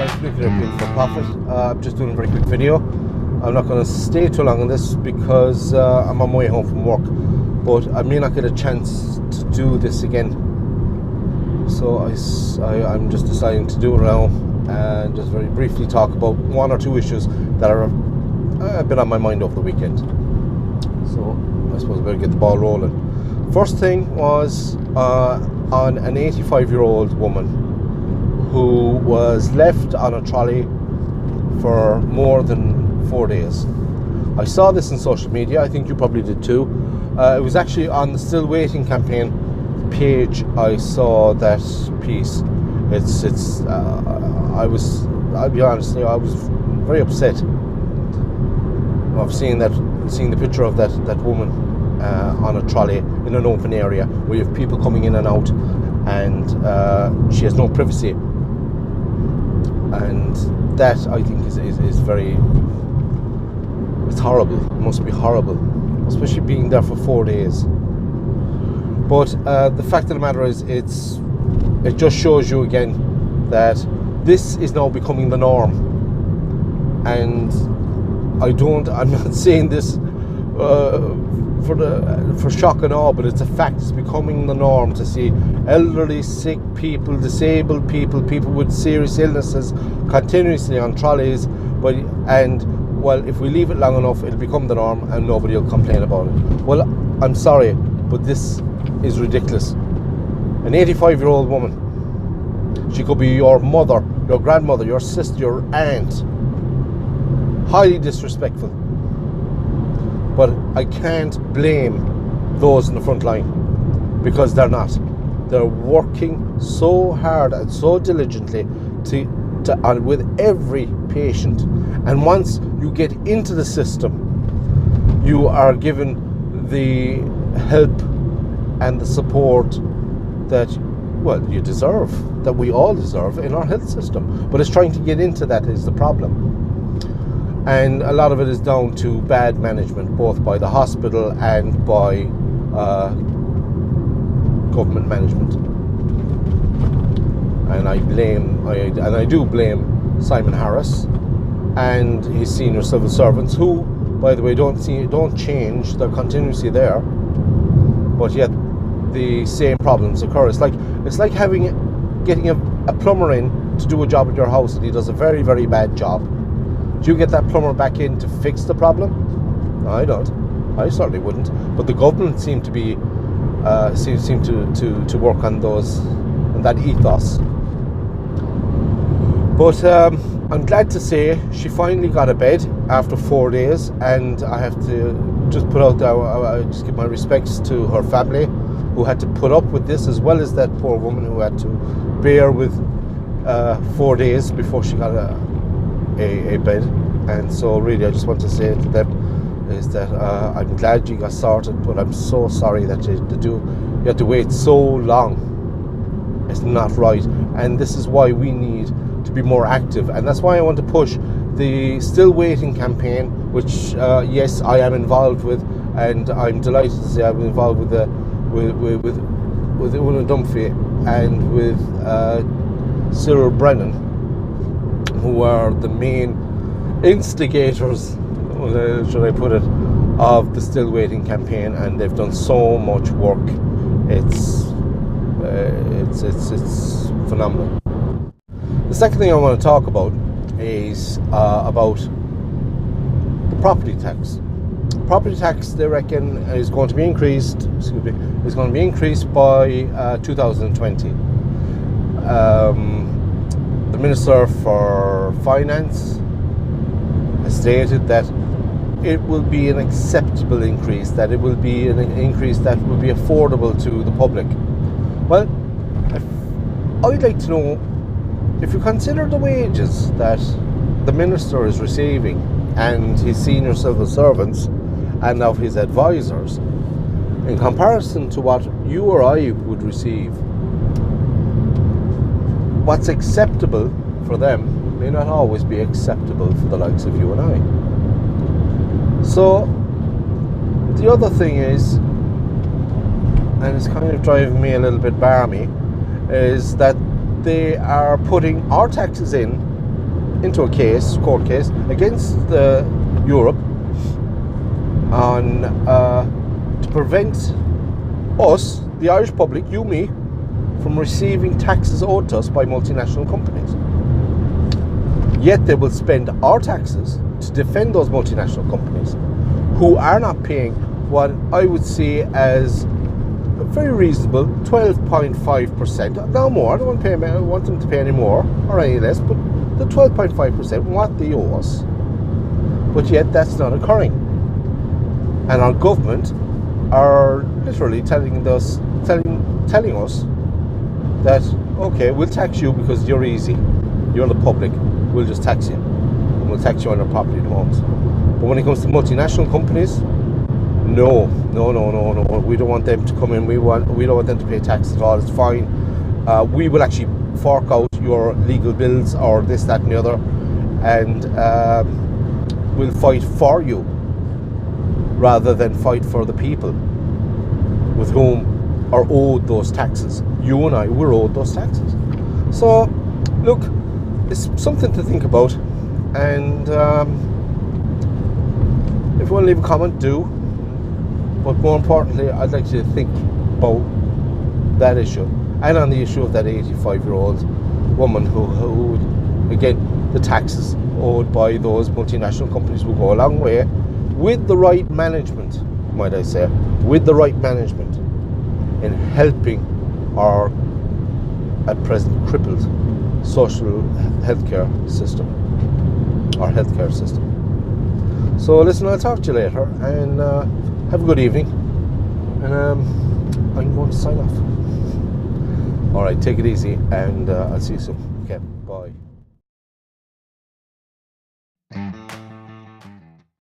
Price Nuclear Pin for Profit. I'm just doing a very quick video. I'm not going to stay too long on this because I'm on my way home from work, but I may not get a chance to do this again. So I'm just deciding to do it now and just very briefly talk about one or two issues that are a bit on my mind over the weekend. So I suppose I better get the ball rolling. First thing was on an 85-year-old woman who was left on a trolley for more than 4 days. I saw this on social media. I think you probably did too. It was actually on the Still Waiting campaign page. I saw that piece. I'll be honest, I was very upset of seeing the picture of that woman on a trolley in an open area where you have people coming in and out, and she has no privacy. And that, I think, is very, it's horrible. It must be horrible, especially being there for 4 days. But the fact of the matter is, it just shows you again that this is now becoming the norm. And I'm not saying this for shock and awe, but it's a fact. It's becoming the norm to see elderly, sick people, disabled people, people with serious illnesses continuously on trolleys. Well, if we leave it long enough, it'll become the norm and nobody will complain about it. Well, I'm sorry, but this is ridiculous. An 85-year-old woman, she could be your mother, your grandmother, your sister, your aunt. Highly disrespectful. But I can't blame those in the front line, because they're not. They're working so hard and so diligently with every patient. And once you get into the system, you are given the help and the support that, well, you deserve, that we all deserve in our health system. But it's trying to get into that is the problem. And a lot of it is down to bad management, both by the hospital and by government management. And I do blame Simon Harris and his senior civil servants, who, by the way, don't change. They're continuously there, but yet the same problems occur. It's like getting a plumber in to do a job at your house, and he does a very, very bad job. Do you get that plumber back in to fix the problem? No, I don't. I certainly wouldn't. But the government seem to work on that ethos. But I'm glad to say she finally got a bed after 4 days, and I have to just put out there, I just give my respects to her family, who had to put up with this, as well as that poor woman who had to bear with 4 days before she got a bed. And so really I just want to say to them is that I'm glad you got sorted, but I'm so sorry that you had to wait so long. It's not right, and this is why we need to be more active, and that's why I want to push the Still Waiting campaign, which yes, I am involved with, and I'm delighted to say I'm involved with Una Dunphy and with Cyril Brennan, who are the main instigators, should I put it, of the Still Waiting campaign, and they've done so much work. It's phenomenal. The second thing I want to talk about is about the property tax. Property tax, they reckon, is going to be increased. Is going to be increased by 2020. The Minister for Finance has stated that it will be an acceptable increase, that it will be an increase that will be affordable to the public. Well, I'd like to know, if you consider the wages that the Minister is receiving and his senior civil servants and of his advisors, in comparison to what you or I would receive, what's acceptable for them may not always be acceptable for the likes of you and I. So the other thing is, and it's kind of driving me a little bit barmy, is that they are putting our taxes in into a court case against Europe on to prevent us, the Irish public, you, me, from receiving taxes owed to us by multinational companies. Yet they will spend our taxes to defend those multinational companies who are not paying what I would see as a very reasonable 12.5%. No more. I don't want them to pay any more or any less, but the 12.5% what they owe us. But yet that's not occurring. And our government are literally telling us that, okay, we'll tax you because you're easy, you're the public, we'll just tax you. And we'll tax you on your property and homes. But when it comes to multinational companies, no, we don't want them to come in, we don't want them to pay tax at all, it's fine. We will actually fork out your legal bills or this, that and the other, and we'll fight for you rather than fight for the people with whom are owed those taxes. You and I, we're owed those taxes. So, look, it's something to think about, and if you want to leave a comment, do. But more importantly, I'd like you to think about that issue, and on the issue of that 85-year-old woman who, again, the taxes owed by those multinational companies will go a long way, with the right management, might I say, with the right management, in helping our, at present, crippled social healthcare system, our healthcare system. So listen, I'll talk to you later, and have a good evening, and I'm going to sign off. Alright, take it easy, and I'll see you soon. Okay, bye.